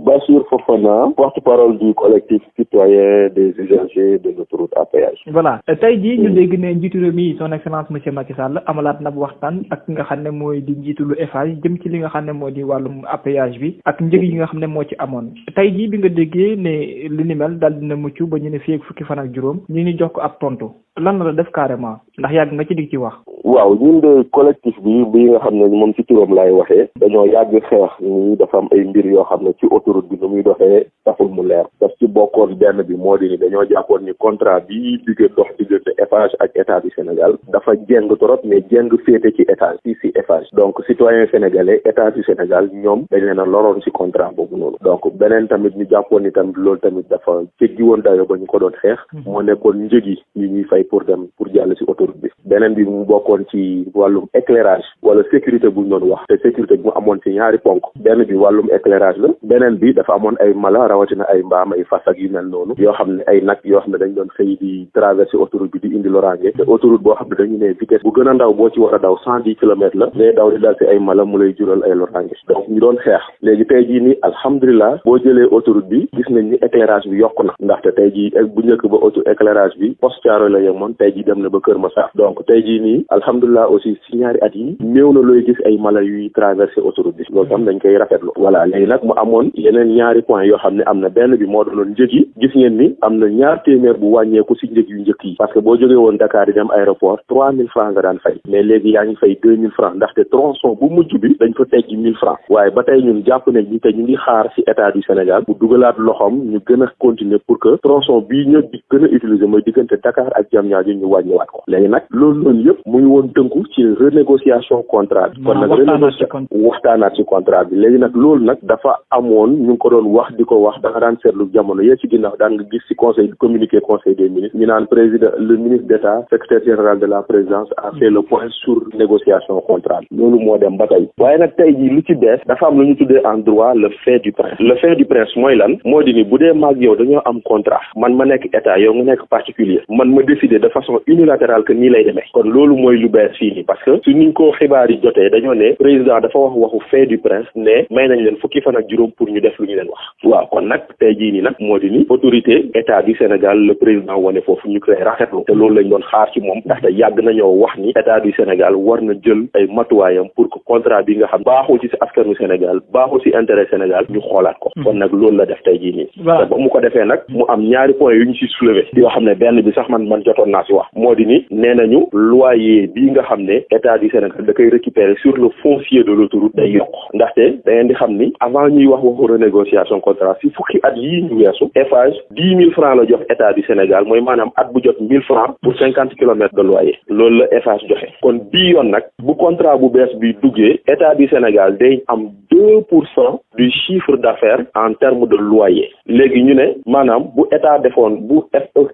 Bassirou Fofana, porte-parole du collectif citoyen des usagers de l'autoroute à péage. Voilà tey jii ñu dégg ne njiitu réew mi son excellence monsieur Macky Sall amalaat na bu waxtaan ak nga xam ne mooy di njiitulu Eiffage jëm ci li nga xam ne moo di wàllum péage bi ak njëg yi nga xam ne moo ci amoon tey jii bi nga déggee ne li ni mel daal dina mucc ba ñu ne fii ak fukki fan ak juróom ñu jox ko ab tontu lan la def carrément ndax yàgg nga ci dig ci wax. waaw ñun de collectif bi nga xam ne moom ci turam laay waxee dañoo yàgg xeex ni dafa am ay mbir yoo xam ne ci autoroute bi nu muy doxee taxul mu leer daf ci bokkoon benn bi moo di ni dañoo jàppoon ni contrat bi digg dox diggante Eiffage ak état du Sénégal dafa jeng trop mais jeng féete ci état si Eiffage donc citoyen sénégalais état du Sénégal ñoom dañ leen a loroon ci contrat boobu noonu donc beneen tamit ñu jàppoon ni tamit loolu tamit dafa jéggi woon dayo ba ñu ko doon xeex moo nekkoon njëg yi ñuy fay pour jàll ci autoroute bi beneen bi mu bokkoon ci wàllum éclairage wala sécurité bu ñu doon wax te sécurité bi mu amoon ci ñaari ponk benn bi wàllum éclairage la beneen bi dafa amoon ay mala rawatina ay mbaam ay fas ak yu mel noonu yoo xam ne ay nag yoo xam ne dañ doon xëy di traverser autoroute bi di indi loraange te autoroute boo xam ne dañu ne vitesse bu gën a ndaw boo ci war a daw 110 kilomètres la ngay daw di dal ci ay mala mu lay jural ay loraange donc ñu doon xeex léegi tey jii nii alhamdulilah boo jëlee autoroute bi gis nañ ni éclairage bi yokku na ndaxte tey jii bu njëkk ba auto éclairage bi poste Thiaroye la yemoon tey jii dem na ba Kër Massar donc tey jii nii alhamdulilah aussi ci ñaari at yi néew na looy gis ay mala yuy traversé autoroute bi loolu tam dañ koy rafetlu voilà léegi nag mu amoon yeneen ñaari point yoo xam ne am na benn bi moo doonoon njëg yi gis ngeen ni am na ñaar téeméer bu wàññeeku ci njëg yu njëkk yi parce que boo jógee woon Dakar di dem aéroport 3000 francs nga daan fay mais léegi yaa ngi fay 2000 francs ndaxte tronçon bu mujj bi dañ fa teggi 1000 francs waaye ba tey ñun jàpp nañ ni te ñu ngi xaar ci état du Sénégal bu dugalaat loxoom ñu gën a continuer pour que tronçon bii ñëw di gën a utiliser mooy diggante Dakar ak Diamniadio ñu wàññiwaat ko léegi nag loolu yëpp mu ngi woon tënku ci renégociation contrat bi kon nag waxtaanaat ci contrat bi léegi nag loolu nag dafa amoon ñu ngi ko doon wax di ko wax da nga daan seetlu jamono yee ci ginnaaw daan nga gis ci conseil communiqué conseil des ministres ñu naan président le ministre d'État secrétaire général de la présidence a fait le point sur négociation contrat bi loolu moo dem ba tey waaye nag tey jii lu ci bees dafa am lu ñu tuddee en droit le fait du prince le fait du prince mooy lan moo di ni bu dee maag yow dañoo am contrat man ma nekk état yow nga nekk particulier man ma décider de façon unilatérale que nii lay demee kon loolu mooy lu bees fii nii parce que su niñ ko xibaar yi jotee dañoo ne président dafa wax waxu fait du prince ne may nañ leen fukki fan ak juróom pour ñu def lu ñu leen wax waaw kon nag tey jii nii nag moo di ni autorité état du Sénégal le président wane foofu ñu koy rafetlu te loolu lañ doon xaar ci moom ndaxte yàgg nañoo wax ni état du Sénégal war na jël ay matuwaayam pour que contrat bi nga xam baaxul ci askanu Sénégal baaxul ci intérêt Sénégal ñu xoolaat ko kon nag loolu la def tey jii nii te ba mu ko defee nag mu am ñaari point yu ñu ci soulevé yoo xam ne benn bi sax man jotoon naa ci wax moo di ni nee nañu loyer bii nga xam ne état du Sénégal da koy récupérer sur le foncier de l'autoroute day yokk ndaxte da ngeen di xam ni avant ñuy wax waxu renégociation contrat ci fukki at yii ñu weesu Eiffage 10 000 francs la jox état du Sénégal mooy maanaam at bu jot 1000 francs pour 50 kilomètres de loyer loolu la Eiffage joxe kon bii yoon nag bu contrat bu bees bi duggee état du Sénégal day am 2% du chiffre d'affaires en termes de loyer léegi ñu ne maanaam bu état defoon bu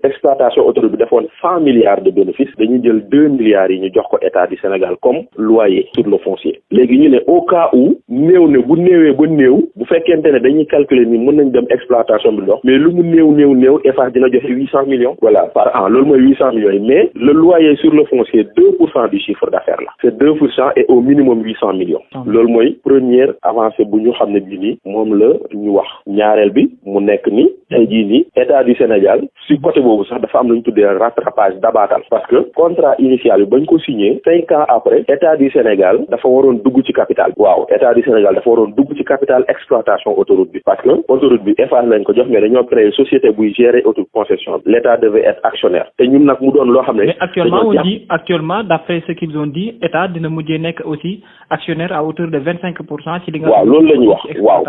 exploitation autoroute bi defoon 100 milliards de bénéfices dañuy jël 2 milliards yi ñu jox ko état du Sénégal comme loyer sur le foncier léegi ñu ne au cas où néew ne bu néewee ba néew bu fekkente ne dañuy calculer ni mën nañ dem exploitation bi dox mais lu mu néew Eiffage dina joxe 800 millions voilà par an loolu mooy 800 millions yi mais le loyer sur le foncier 2% du chiffre d'affaires la c'est 2% et au minimum 800 millions loolu mooy première avancée bu ñu xam ne bii nii moom la ñu wax ñaareel bi mu nekk ni tey jii nii état du Sénégal si côté boobu sax dafa am lu ñu tuddee rattrapage dabaatal parce que contrat initial bi bañ ko signé 5 ans après état du Sénégal dafa waroon dugg ci capital waaw état du Sénégal dafa waroon dugg ci capital exploitation autoroute bi parce que autoroute bi Eiffage lañ ko jox mais dañoo créé société buy gérer autoroute concession bi l'état devait être actionnaire te ñun nag mu doon loo xam ne mais actuellement d'après ce qu'ils ont dit état dina mujjee nekk aussi actionnaire à hauteur de 25% ci li nga waaw loolu la ñu wax waaw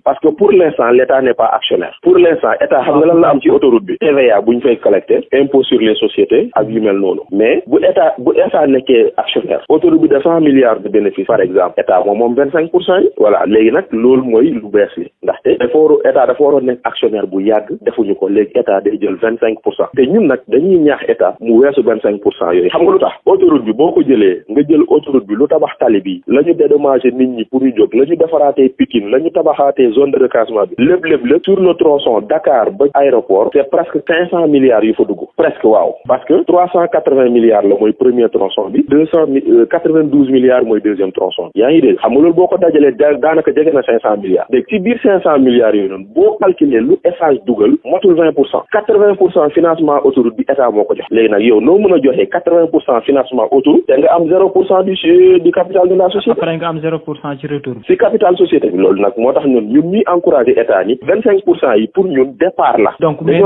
parce que pour l'instant l'état n'est pas actionnaire pour l'instant état xam nga lan la am ci autoroute bi TVA bu ñu fay collecter impôt sur les sociétés ak yu mel noonu mais bu état nekkee actionnaire autoroute bi de 100 milliards de bénéfices par exemple état moom 25% yi voilà léegi nag loolu mooy lu bees li ndaxte état dafa waroon nekk actionnaire bu yàgg defuñu ko léegi état day jël 25% te ñun nag dañuy ñaax état mu weesu 25% yooyu xam nga lu tax autoroute bi boo ko jëlee nga jël autoroute bi lu tabax tali bi la ñu dédommager nit ñi pour ñu jóg la ñu defaraatee Pikine la ñu tabaxaatee zone de recasement bi lépp sur le tronçon Dakar ba aéroport c'est presque 500 milliards yu fa dugg presque waaw parce que 380 milliards la mooy premier tronçon bi 292 milliards mooy deuxième tronçon yaa ngi dégg xam nga loolu boo ko dajalee daanaka jege na 500 milliards léegi ci biir 500 milliards yooyu noonu boo calculer lu Eiffage dugal motul 20%. 80% financement autoroute bi état moo ko jox léegi nag yow noo mën a joxe 80% financement autoroute te nga am 0% du capital de la société. après nga am 0% ci retour. si capital société bi loolu nag moo tax ñun ñuy encourager état ni 25% yi pour ñun départ la. donc mais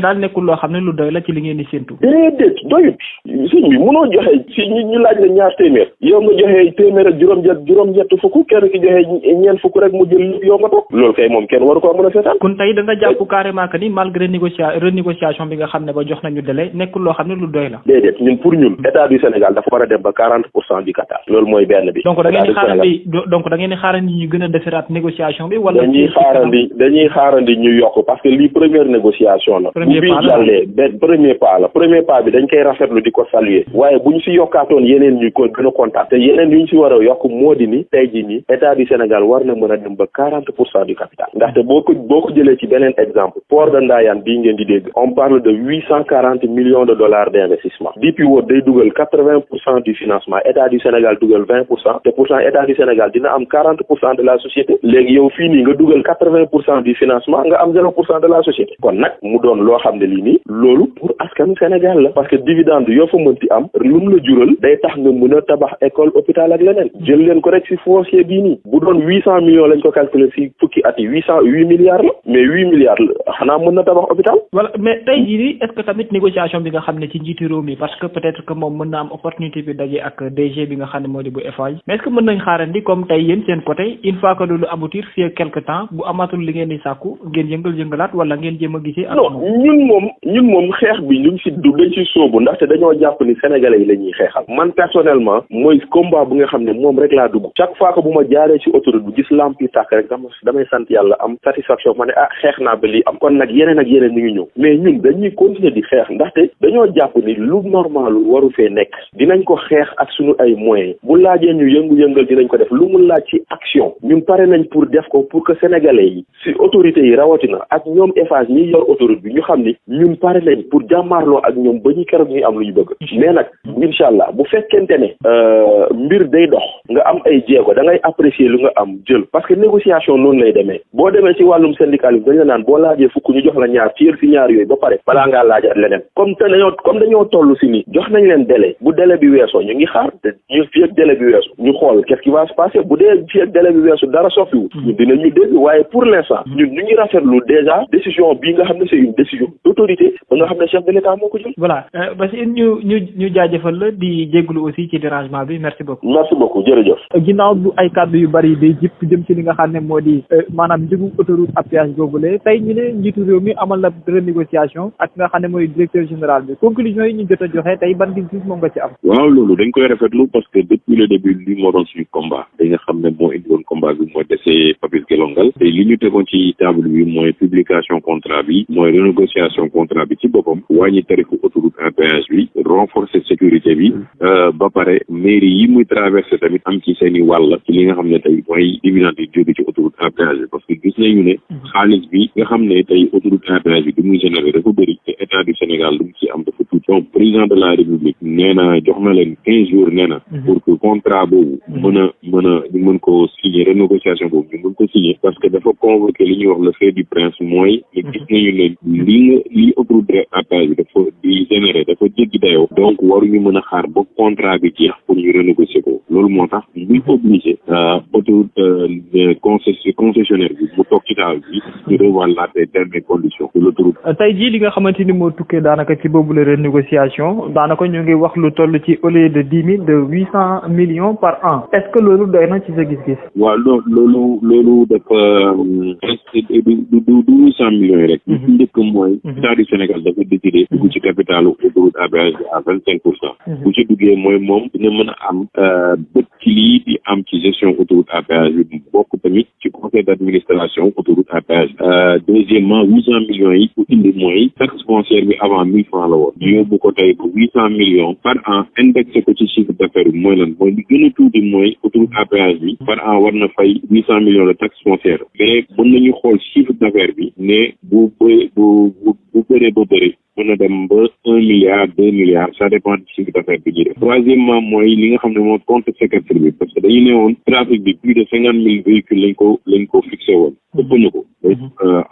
daal nekkul loo xam ne lu doy la ci li ngeen di séntu. déedéet doyut sëñ bi mënoo joxe si ñu laaj la ñaar téeméer yow nga joxe téeméer ak juróom-ñett fukk kenn ki joxe ñeent fukk rek mu jël lépp yow nga toog loolu kay moom kenn waru ko mën a seetaan. kon tey da nga jàpp carrément que ni malgré renégociation bi nga xam ne ba jox nañu délai nekkul loo xam ne lu doy la. déedéet ñun pour ñun état du Sénégal dafa war a dem ba 40% du Qatar loolu mooy benn bi. donc da ngeen di xaarandi ñu gën a defaraat négociation bi wala. dañuy xaarandi ñu yokk parce que lii première négociation la. premier pas bi dañ koy rafetlu di ko saluer waaye bu ñu si yokkaatoon yeneen ñu ko gën a kontaan te yeneen yu ñu si war a yokk moo di ni tey jii nii état du Sénégal war na mën a dem ba 40% du capital ndaxte boo ko jëlee ci beneen exemple port de Ndayane bii ngeen di dégg on parle de 840 millions de dollars d'investissement DP World day dugal 80% du financement état du Sénégal dugal 20% te pourtant état du Sénégal dina am 40% de la société léegi yow fii nii nga dugal 80% du financement nga am 0% de la société kon nag mu doon loo xam ne lii nii loolu pour askanu Sénégal la parce que dividende yoo fa mënti am lu mu la jural day tax nga mën a tabax école hôpital ak leneen jël leen ko rek ci foncier bii nii bu doon 800 millions lañ ko calculer ci fukki at yi 8 milliards la mais 8 milliards la xanaa mën na tabax hôpital. voilà mais tey jii nii est-ce que tamit négociation bi nga xam ne ci njiitu réew mi parce que peut-être que moom mën na am opportunité bi daje ak DG bi nga xam ne moo di bu Eiffage mais est-ce que mën nañ xaarandi comme tey yéen seen côté une fois que loolu aboutir fii quelque temps bu amatul li ngeen di sàkku ngeen yëngalaat wala ngeen jéem a gisee. ak non ñun moom xeex bi ñu ci dañ ci sóobu ndaxte dañoo jàpp ni sénégalais yi la ñuy xeexal man personnellement mooy combat bu nga xam ne moom rek laa dugg chaque fois que bu ma jaaree ci autoroute bu gis lamp yi tàkk rek damay sant yàlla am satisfaction ma ne xeex naa ba lii am kon nag yeneen ak yeneen ñu ngi ñëw mais ñun dañuy continuer di xeex ndaxte dañoo jàpp ni lu normal waru fee nekk dinañ ko xeex ak suñu ay moyens bu laajee ñu yëngu-yëngal dinañ ko def lu mu laaj ci action ñun pare nañ pour def ko pour que sénégalais yi ci autorités yi rawatina ak ñoom Eiffage ñiy yor autoroute bi ñu xam ni ñun pare nañ pour jàmmaarloo ak ñoom ba ñu keroog ñuy am lu ñu bëgg mais nag incha allah bu fekkente ne mbir day dox nga am ay jéego da ngay apprécier lu nga am jël parce que négociation noonu lay demee boo demee ci wàllum syndicalisme dañ la naan boo laajee fukk ñu jox la ñaar ci ñaar yooyu ba pare balaa ngaa laajaat leneen comme dañoo toll si nii jox nañ leen délai bu délai bi weesoo ñu ngi xaar te ñu fii ak délai bi weesu ñu xool qu'est-ce qui va se passer bu dee fii ak délai bi weesu dara soppiwu ñun dinañu dégg waaye pour l'instant ñun ñu ngi rafetlu déjà décision bii nga xam ne c'est une décision d'autorité ba nga xam ne chef de l'État moo ko jël. voilà parce que ñu jaajëfal la di jégalu aussi ci dérangement bi merci beaucoup. merci beaucoup jërëjëf. ginnaaw bu ay kàddu yu bari day jip jëm ci li nga xam ne moo di maanaam njëgu autoroute à péage boobule tey ñu ne njiitu réew mi amal na renégociation ak nga xam ne mooy directeur général bi conclusion yi ñu jot a joxe tey ban gis-gis moom nga ci am. waaw loolu dañ koy rafetlu parce que depuis le début li moo doon suñu combat li nga xam ne moo indi woon combat bi mooy dese Papis Gelongal te li ñu tegoon ci table bi mooy publication contrat bi mooy renégociation contrat bi ci boppam wàññi tarifu autoroute à péage bi renforcer sécurité bi ba pare mairie yi muy traversé tamit am ci seen i wàll ci li nga xam ne tey mooy dividende yi jóge ci autoroute à péage bi parce que gis nañu ne xaalis bi nga xam ne tey autoroute à péage bi du muy généré dafa bëri te état du Sénégal lu mu ci am dafa tuuti donc président de la République nee na jox na leen 15 jours nee na pour que contrat boobu ñu mën ko signer renégociation boobu ñu mën ko signer parce que dafa convoqué li ñuy wax le fait du prince mooy ne gis nañu ne li autoroute à péage bi dafa di généré dafa jéggi dayoo donc waruñu mën a xaar ba contrat bi jeex pour ñu renégocier ko loolu moo tax muy obligé autoroute concessionnaire bi mu toog ci table bi ñu revoir la termes et conditions de l'autoroute. tey jii li nga xamante ni moo tukkee daanaka ci boobu la renégociation daanaka ñu ngi wax lu toll ci au lieu de 10 000 de 800 millions par an est-ce que loolu doy na ci sa gis-gis. waaw loolu dafa du 800 millions yi rek. li ci njëkk mooy. état du Sénégal dafa décidé dugg ci capitalu autoroute à péage bi à 25%. bu ci duggee mooy moom dina mën a am bët ci lii di am ci gestion autoroute à péage bi bokk tamit ci conseil d'administration autoroute à péage. deuxièmement 800 millions yi pour indi mooy taxe foncière bi avant 1000 francs la woon. ñu yóbbu ko tey ba 800 millions par an indexé ko ci chiffre d'affaires bi mooy lan mooy li gën a tuuti mooy autoroute à péage bi par an war na fay 800 millions de taxe foncière mais mais mën nañu xool chiffre d'affaires bi ne bu bëree ba bëri mën na dem ba 1 milliard 2 milliards ça dépend du chiffre d'affaires bi ñuy def. Troisièmement mooy li nga xam ne moom compte séquestre bi parce que dañu ne woon trafic bi plus de 50,000 véhicules lañ ko fixé woon ëpp na ko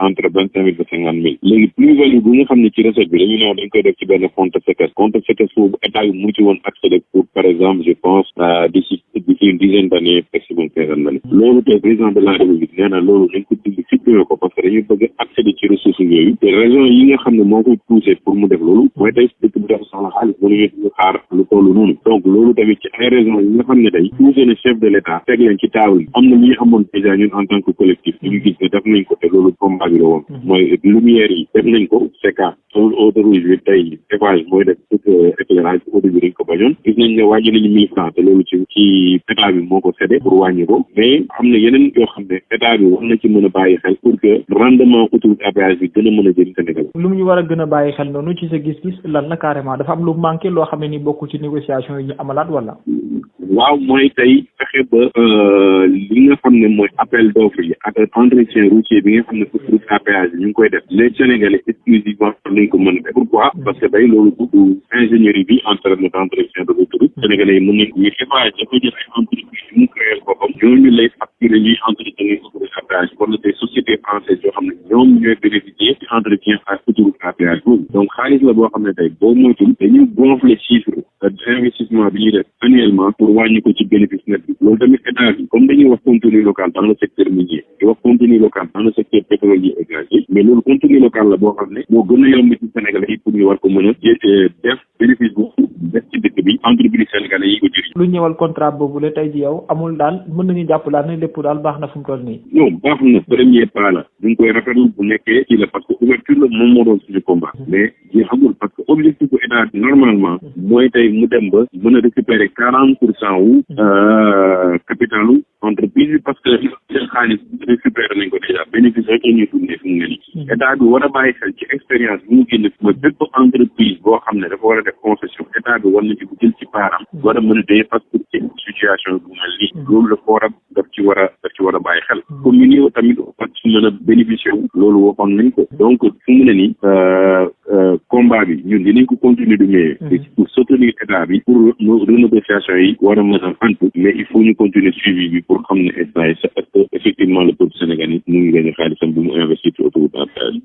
entre 25,000 ba 50,000 léegi plus-value bu nga xam ne ci recette bi dañu ne woon dañ koy def ci benn compte séquestre boobu état bi mu ci woon accéder pour par exemple je pense d'ici une dizaine d'années maximum 15 d'années loolu te président de la République nee na loolu dañ ko dindi supprimer ko parce que dañuy bëgg accéder ci ressources yooyu te raison yi nga xam ne moo koy poussé pour mu def loolu mooy tey dëkk bi dafa soxla xaalis mënuñu ñu xaar lu toll noonu donc loolu tamit ci ay raisons yi nga xam ne tey poussé na chef de l'État teg leen ci table yi am na ñuy amoon déjà ñun en tant que collectif ñu gis ne def nañ ko te loolu combat bi la woon mooy lumière yi def nañ ko CECA autoroute bi tey Eiffage mooy def tout éclairage au début dañ ko bañoon gis nañ ne wàññi nañu 1,000 francs te loolu ci état bi moo ko séddee pour wàññi ko mais am na yeneen yoo xam ne état bi war na ci mën a bàyyi xel pour que rendement autoroute à péage bi gën a mën a jëm Sénégal. lu mu ñu war a gën a bàyyi xel noonu ci sa gis-gis lan la carrément dafa am lu manqué loo xam ne ni bokkul ci négociation yi ñu amalaat wala. waaw mooy tey fexe ba li nga xam ne mooy appel d'offre yi ak entretien routier bi nga xam ne autoroute à péage bi ñu ngi koy def les Sénégalais exclusivement lañ ko mën a def pourquoi parce que day loolu du ingénierie bi en terme d'entretien de l'autoroute Sénégalais yi mën nañ ko wér Eiffage dafa jël ay entreprise yu mu créé boppam ñooñu lay facturer ñuy entretenir autoroute à péage wala des sociétés françaises yoo xam ne ñoom ñooy bénéficier ci entretien ak autoroute à péage boobu donc xaalis la boo xam ne tey boo moytul dañuy gonfler chiffre d'investissement bi ñuy def annuellement pour wàññi ko ci bénéfice net bi loolu tamit état bi comme dañuy wax contenu local dans le secteur minier di wax contenu local dans le secteur pétrolier et gazier mais loolu contenu local la boo xam ne moo gën a yomb ci Sénégalais yi pour ñu war ko mën a def bénéfice boobu def ci dëkk bi entreprise sénégalais yi ko jëriñ. lu ñëwal contrat boobu la tey ji yow amul daal mën nañu jàpp daal ne lépp daal baax na fu mu toll nii. non baax na premier pas la ñu ngi koy rafetlu bu nekkee ci la parce que ouverture la moom moo doon suñu combat mais ji xamul parce que objectif bu état bi normalement mooy tey mu dem ba mën a récupérer 40% wu capitalu entreprise bi parce que seen xaalis récupéré nañ ko déjà bénéfice rek la ñuy dundee fi mu ne nii état bi war a bàyyi xel ci expérience bi mu génne mooy bépp entreprise boo xam ne dafa war a def concession état bi war na ci bu jël ci paaram war a mën a dee parce que ci situation bu mel nii loolu dafa war a daf ci war a bàyyi xel communes yi tamit war ci mën a bénéficier wu loolu waxoon nañ ko donc fu mu ne nii combat bi ñun dinañ ko continuer de mais pour soutenir état bi pour renégociation yi war a mën a antu mais il faut ñu continuer suivi bi pour xam ne instant yi effectivement le peuple sénégalais mu ngi gagné xaalisam bi mu investir ci autoroute à péage.